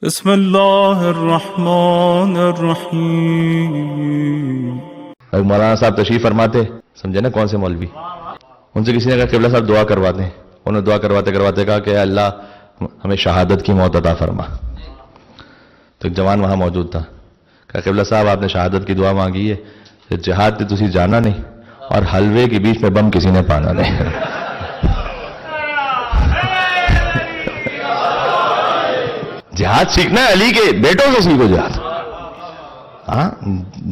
بسم اللہ الرحمن الرحیم۔ اب مولانا صاحب تشریف فرماتے، سمجھے نا کون سے مولوی، ان سے کسی نے کہا قبلہ صاحب دعا کرواتے ہیں، انہوں نے دعا کرواتے کرواتے کہا کہ اے اللہ ہمیں شہادت کی موت عطا فرما۔ تو ایک جوان وہاں موجود تھا، کہا قبلہ صاحب آپ نے شہادت کی دعا مانگی ہے، جہاد تے تسی جانا نہیں اور حلوے کے بیچ میں بم کسی نے پانا نہیں۔ جہاد سیکھنا ہے علی کے بیٹوں سے سیکھو جہاد۔ ہاں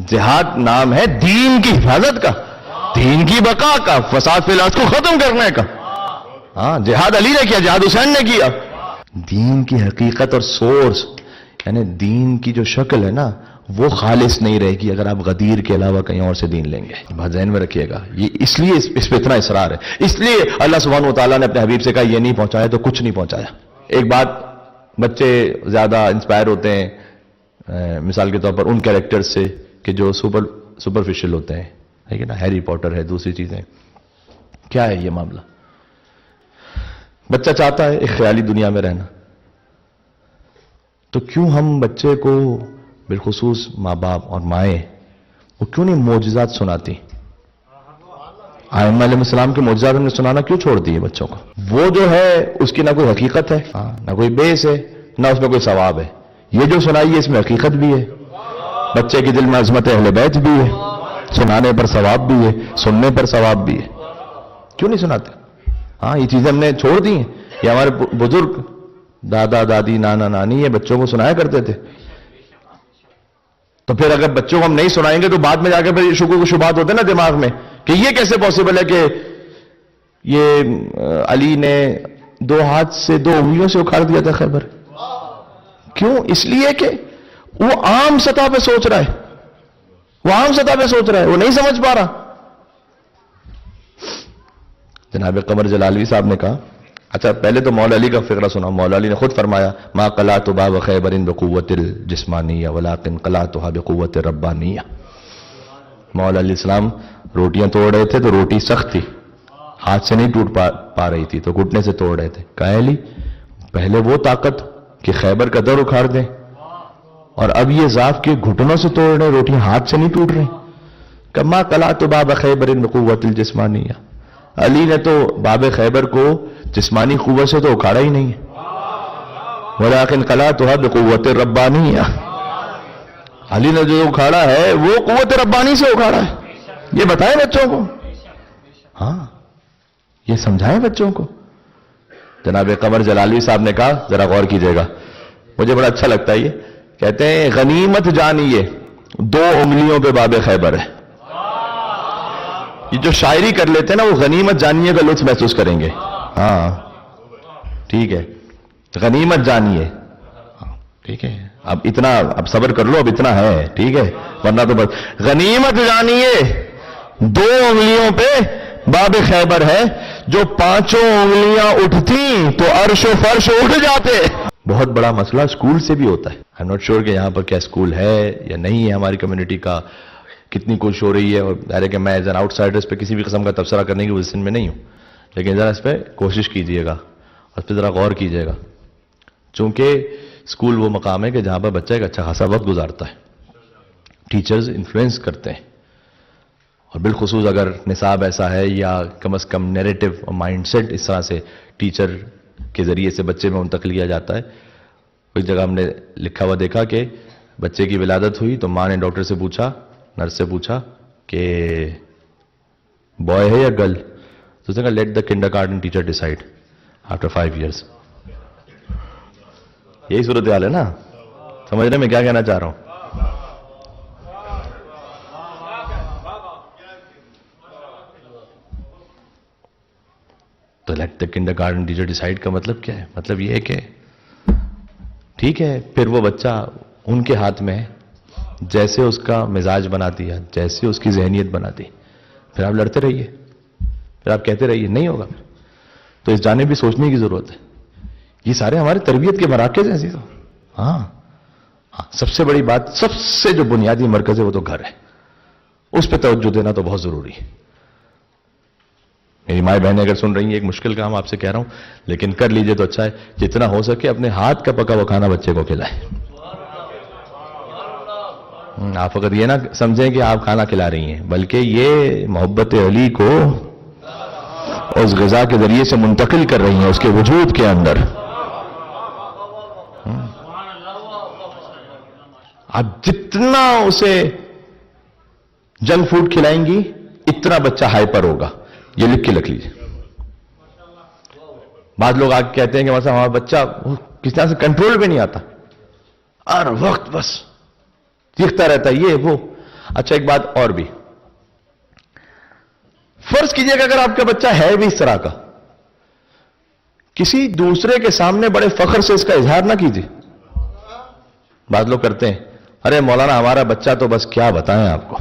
جہاد نام ہے دین کی حفاظت کا، دین کی بقا کا، فساد فی الارض کو ختم کرنے کا۔ ہاں جہاد علی نے کیا، جہاد حسین نے کیا۔ دین کی حقیقت اور سورس یعنی دین کی جو شکل ہے نا وہ خالص نہیں رہے گی اگر آپ غدیر کے علاوہ کہیں اور سے دین لیں گے۔ بات ذہن میں رکھیے گا، یہ اس لیے اس پہ اتنا اصرار ہے، اس لیے اللہ سبحانہ وتعالیٰ نے اپنے حبیب سے کہا یہ نہیں پہنچایا تو کچھ نہیں پہنچایا۔ ایک بات، بچے زیادہ انسپائر ہوتے ہیں مثال کے طور پر ان کیریکٹر سے کہ جو سپرفیشل ہوتے ہیں، ہے نا، ہیری پوٹر ہے، دوسری چیزیں۔ کیا ہے یہ معاملہ؟ بچہ چاہتا ہے ایک خیالی دنیا میں رہنا، تو کیوں ہم بچے کو بالخصوص ماں باپ اور مائیں وہ کیوں نہیں معجزات سناتی؟ ائمہ علیہ السلام کے معجزات ہم نے سنانا کیوں چھوڑ دیے بچوں کو؟ وہ جو ہے اس کی نہ کوئی حقیقت ہے، نہ کوئی بیس ہے، نہ اس میں کوئی ثواب ہے۔ یہ جو سنائی ہے اس میں حقیقت بھی ہے، بچے کے دل میں عظمت اہل بیت بھی ہے، سنانے پر ثواب بھی ہے، سننے پر ثواب بھی ہے۔ کیوں نہیں سناتے؟ ہاں یہ چیزیں ہم نے چھوڑ دی ہیں۔ یہ ہمارے بزرگ دادا دادی نانا نانی یہ بچوں کو سنایا کرتے تھے، تو پھر اگر بچوں کو ہم نہیں سنائیں گے تو بعد میں جا کے پھر شکوک و شبہات ہوتے ہیں نا دماغ میں کہ یہ کیسے پاسبل ہے کہ یہ علی نے 2 ہاتھ سے 2 انگلیوں سے اکھاڑ دیا تھا خیبر۔ کیوں؟ اس لیے کہ وہ عام سطح پہ سوچ رہا ہے، وہ عام سطح پہ سوچ رہا ہے، وہ نہیں سمجھ پا رہا۔ جناب قمر جلالوی صاحب نے کہا، اچھا پہلے تو مولا علی کا فقرہ سنا۔ مولا علی نے خود فرمایا ما قلعت باب خیبر بقوت الجسمانیہ ولکن قلعتها بقوت الربانیہ۔ مولا علیہ السلام روٹیاں توڑ رہے تھے تو روٹی سخت تھی، ہاتھ سے نہیں ٹوٹ پا رہی تھی تو گھٹنے سے توڑ رہے تھے۔ کہا علی پہلے وہ طاقت کہ خیبر کا در اکھاڑ دیں، اور اب یہ ضعف کے گھٹنوں سے توڑ رہے، روٹیاں ہاتھ سے نہیں ٹوٹ رہی۔ کما قلعت باب خیبر بقوت الجسمانیہ، علی نے تو باب خیبر کو جسمانی قوت سے تو اکھاڑا ہی نہیں ہے، ولیکن قلعتها بقوت الربانیہ، علی نے جو اکھاڑا ہے وہ قوت ربانی سے اکھاڑا ہے۔ یہ بتائیں بچوں کو، ہاں یہ سمجھائیں بچوں کو۔ جناب قمر جلالی صاحب نے کہا، ذرا غور کیجئے گا، مجھے بڑا اچھا لگتا ہے یہ، کہتے ہیں غنیمت جانیے 2 انگلیوں پہ باب خیبر ہے۔ یہ جو شاعری کر لیتے ہیں نا وہ غنیمت جانیے کا لطف محسوس کریں گے۔ ہاں ٹھیک ہے، غنیمت جانیے، ٹھیک ہے، اب اتنا، اب صبر کر لو، اب اتنا ہے، ٹھیک ہے، ورنہ تو بس غنیمت جانیے 2 انگلیوں پہ باب خیبر ہے، جو 5 انگلیاں اٹھتی تو عرش و فرش اٹھ جاتے۔ بہت بڑا مسئلہ اسکول سے بھی ہوتا ہے۔ I'm not sure کہ یہاں پر کیا اسکول ہے یا نہیں ہے ہماری کمیونٹی کا، کتنی کوشش ہو رہی ہے، اور ظاہر ہے کہ میں ایز این آؤٹ سائڈر اس پہ کسی بھی قسم کا تبصرہ کرنے کی پوزیشن میں نہیں ہوں، لیکن ذرا اس پہ کوشش کیجئے گا، اس پہ ذرا غور کیجئے گا، چونکہ اسکول وہ مقام ہے کہ جہاں پر بچہ ایک اچھا خاصا وقت گزارتا ہے، ٹیچرز انفلوئنس کرتے ہیں، اور بالخصوص اگر نصاب ایسا ہے یا کم از کم نیریٹو اور مائنڈ سیٹ اس طرح سے ٹیچر کے ذریعے سے بچے میں منتقل کیا جاتا ہے۔ کوئی جگہ ہم نے لکھا ہوا دیکھا کہ بچے کی ولادت ہوئی تو ماں نے ڈاکٹر سے پوچھا، نرس سے پوچھا کہ بوائے ہے یا گرل، تو اس نے کہا let the kindergarten teacher decide after 5 years. یہی صورتحال ہے نا، سمجھ رہے میں کیا کہنا چاہ رہا ہوں؟ تو let the kindergarten teacher decide کا مطلب کیا ہے؟ مطلب یہ ہے کہ ٹھیک ہے، پھر وہ بچہ ان کے ہاتھ میں ہے، جیسے اس کا مزاج بنا دیا، جیسے اس کی ذہنیت بنا دی، پھر آپ لڑتے رہیے، پھر آپ کہتے رہیے نہیں ہوگا۔ تو اس جانب بھی سوچنے کی ضرورت ہے۔ یہ سارے ہمارے تربیت کے مراکز ہیں عزیزو۔ ہاں سب سے بڑی بات، سب سے جو بنیادی مرکز ہے وہ تو گھر ہے، اس پہ توجہ دینا تو بہت ضروری ہے۔ میری مائیں بہنیں اگر سن رہی ہیں، ایک مشکل کام آپ سے کہہ رہا ہوں، لیکن کر لیجئے تو اچھا ہے، جتنا ہو سکے اپنے ہاتھ کا پکا ہوا کھانا بچے کو کھلائیں. آپ فقط یہ نہ سمجھیں کہ آپ کھانا کھلا رہی ہیں، بلکہ یہ محبت علی کو اس غذا کے ذریعے سے منتقل کر رہی ہیں اس کے وجود کے اندر. آپ جتنا اسے جنک فوڈ کھلائیں گی اتنا بچہ ہائپر ہوگا. یہ لکھ کے رکھ لیجیے. بعض لوگ آگے کہتے ہیں کہ مثلا ہمارا بچہ کس طرح سے کنٹرول پہ نہیں آتا، ہر وقت بس چیختا رہتا ہے، یہ وہ. اچھا ایک بات اور بھی، فرض کیجئے کہ اگر آپ کا بچہ ہے بھی اس طرح کا، کسی دوسرے کے سامنے بڑے فخر سے اس کا اظہار نہ کیجیے. بعض لوگ کرتے ہیں، ارے مولانا ہمارا بچہ تو بس کیا بتائیں آپ کو،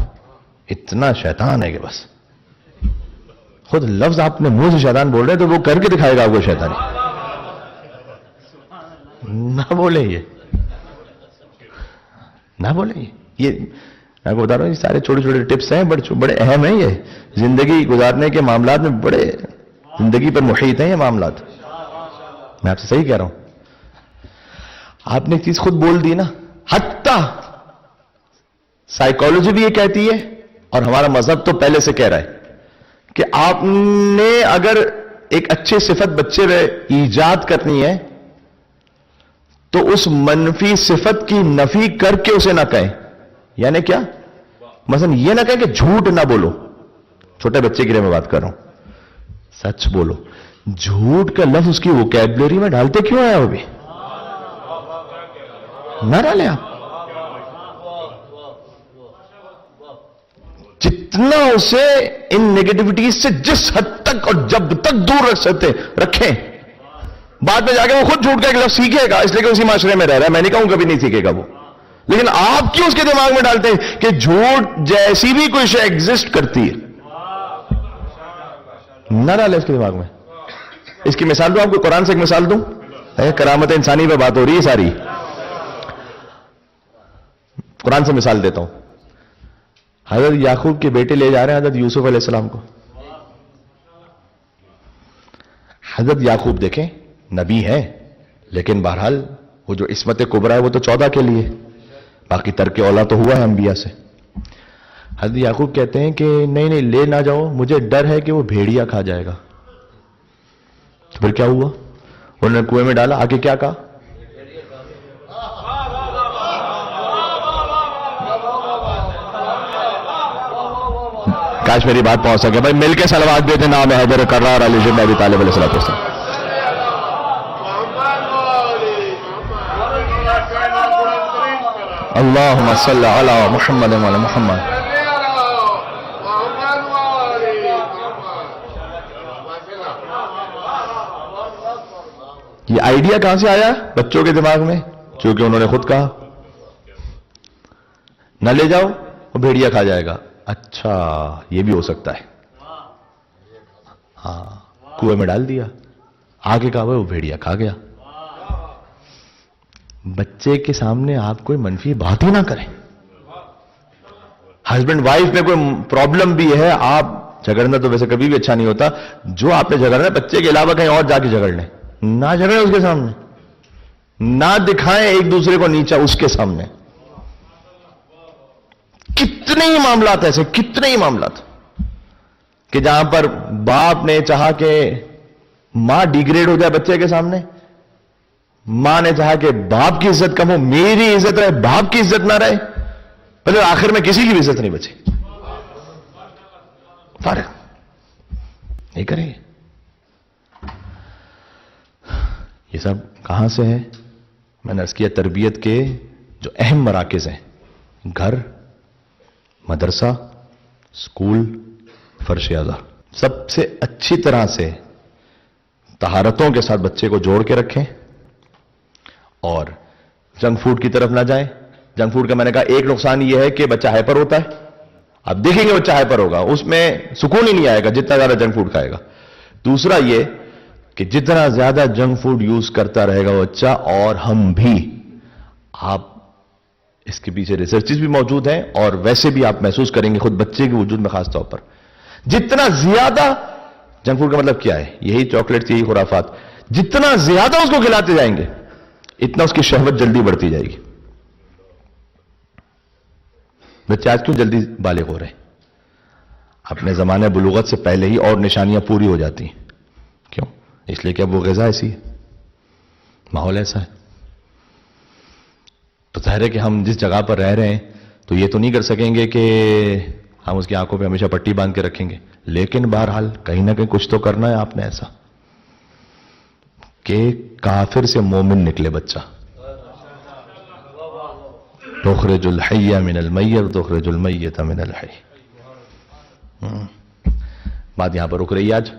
اتنا شیطان ہے کہ بس. خود لفظ آپ نے منہ سے شیطان بول رہے ہیں تو وہ کر کے دکھائے گا آپ کو شیطانی. نہ بولیں یہ، نہ بولیں یہ میں کو بتا رہا ہوں، یہ سارے چھوٹے چھوٹے ٹپس ہیں، بڑے اہم ہیں. یہ زندگی گزارنے کے معاملات میں بڑے زندگی پر محیط ہیں یہ معاملات. میں آپ سے صحیح کہہ رہا ہوں. آپ نے ایک چیز خود بول دی نا، حتیٰ سائیکالوجی بھی یہ کہتی ہے اور ہمارا مذہب تو پہلے سے کہہ رہا ہے کہ آپ نے اگر ایک اچھی صفت بچے میں ایجاد کرنی ہے تو اس منفی صفت کی نفی کر کے اسے نہ کہیں. یعنی کیا؟ مثلا یہ نہ کہیں کہ جھوٹ نہ بولو، چھوٹے بچے کے لیے میں بات کر رہا ہوں، سچ بولو. جھوٹ کا لفظ اس کی ووکیبلری میں ڈالتے کیوں ہیں وہ بھی؟ نہ ڈالیں آپ. جتنا اسے ان نیگیٹیوٹیز سے جس حد تک اور جب تک دور رکھ سکتے رکھیں. بعد میں جا کے وہ خود جھوٹ کا ایک لفظ سیکھے گا، اس لیے کہ اسی معاشرے میں رہ رہا ہے. میں نہیں کہوں کبھی نہیں سیکھے گا وہ، لیکن آپ کیوں اس کے دماغ میں ڈالتے ہیں کہ جھوٹ جیسی بھی کوئی شے ایگزسٹ کرتی ہے؟ نہ ڈالیں اس کے دماغ میں. اس کی مثال دوں آپ کو، قرآن سے ایک مثال دوں. کرامت انسانی پہ بات ہو رہی ہے ساری، قرآن سے مثال دیتا ہوں. حضرت یعقوب کے بیٹے لے جا رہے ہیں حضرت یوسف علیہ السلام کو. حضرت یعقوب دیکھیں نبی ہیں، لیکن بہرحال وہ جو عصمت کبریٰ ہے وہ تو 14 کے لیے، باقی ترک اولاد تو ہوا ہے انبیاء سے. حضرت یعقوب کہتے ہیں کہ نہیں لے نہ جاؤ، مجھے ڈر ہے کہ وہ بھیڑیا کھا جائے گا. تو پھر کیا ہوا؟ انہوں نے کنویں میں ڈالا، آگے کیا کہا؟ کاش میری بات پہنچ سکے. بھائی مل کے صلوات دیتے نام حیدر کرار علی بن ابی طالب علیہ السلام. اللہم صلی علی محمد وعلی محمد. یہ آئیڈیا کہاں سے آیا بچوں کے دماغ میں؟ چونکہ انہوں نے خود کہا نہ لے جاؤ وہ بھیڑیا کھا جائے گا. اچھا یہ بھی ہو سکتا ہے. ہاں کنویں میں ڈال دیا، آگے کہا وہ بھیڑیا کھا گیا. بچے کے سامنے آپ کوئی منفی بات ہی نہ کریں. ہسبینڈ وائف میں کوئی پرابلم بھی ہے، آپ جھگڑنا تو ویسے کبھی بھی اچھا نہیں ہوتا. جو آپ نے جھگڑنا ہے بچے کے علاوہ کہیں اور جا کے جھگڑ لیں، نہ جھگڑیں اس کے سامنے، نہ دکھائیں ایک دوسرے کو نیچا اس کے سامنے. کتنے ہی معاملات ایسے، کتنے ہی معاملات کہ جہاں پر باپ نے چاہا کہ ماں ڈیگریڈ ہو جائے بچے کے سامنے، ماں نے چاہا کہ باپ کی عزت کم ہو، میری عزت رہے، باپ کی عزت نہ رہے، پھر آخر میں کسی کی بھی عزت نہیں بچی. فارغ نہیں کریں. یہ سب کہاں سے ہے؟ میں نے عرض کیا تربیت کے جو اہم مراکز ہیں، گھر، مدرسہ، اسکول، فرش اعلیٰ. سب سے اچھی طرح سے طہارتوں کے ساتھ بچے کو جوڑ کے رکھیں اور جنک فوڈ کی طرف نہ جائیں. جنک فوڈ کا میں نے کہا ایک نقصان یہ ہے کہ بچہ ہائپر ہوتا ہے. آپ دیکھیں گے بچہ ہائپر ہوگا، اس میں سکون ہی نہیں آئے گا جتنا زیادہ جنک فوڈ کھائے گا. دوسرا یہ کہ جتنا زیادہ جنک فوڈ یوز کرتا رہے گا بچہ، اور ہم بھی، آپ اس کے پیچھے ریسرچز بھی موجود ہیں اور ویسے بھی آپ محسوس کریں گے خود بچے کے وجود میں خاص طور پر، جتنا زیادہ جنک فوڈ کا مطلب کیا ہے؟ یہی چاکلیٹ، یہی خرافات. جتنا زیادہ اس کو کھلاتے جائیں گے اتنا اس کی شہوت جلدی بڑھتی جائے گی. بچے آج کیوں جلدی بالغ ہو رہے ہیں؟ اپنے زمانے بلوغت سے پہلے ہی اور نشانیاں پوری ہو جاتی ہیں. کیوں؟ اس لیے کہ اب وہ غذا ایسی ہے، ماحول ایسا ہے. تو ظاہر ہے کہ ہم جس جگہ پر رہ رہے ہیں تو یہ تو نہیں کر سکیں گے کہ ہم اس کی آنکھوں پہ ہمیشہ پٹی باندھ کے رکھیں گے، لیکن بہرحال کہیں نہ کہیں کچھ تو کرنا ہے آپ نے ایسا کہ کافر سے مومن نکلے بچہ. تخرج الحی من المیت تخرج المیت من الحی. بات یہاں پر رک رہی ہے آج.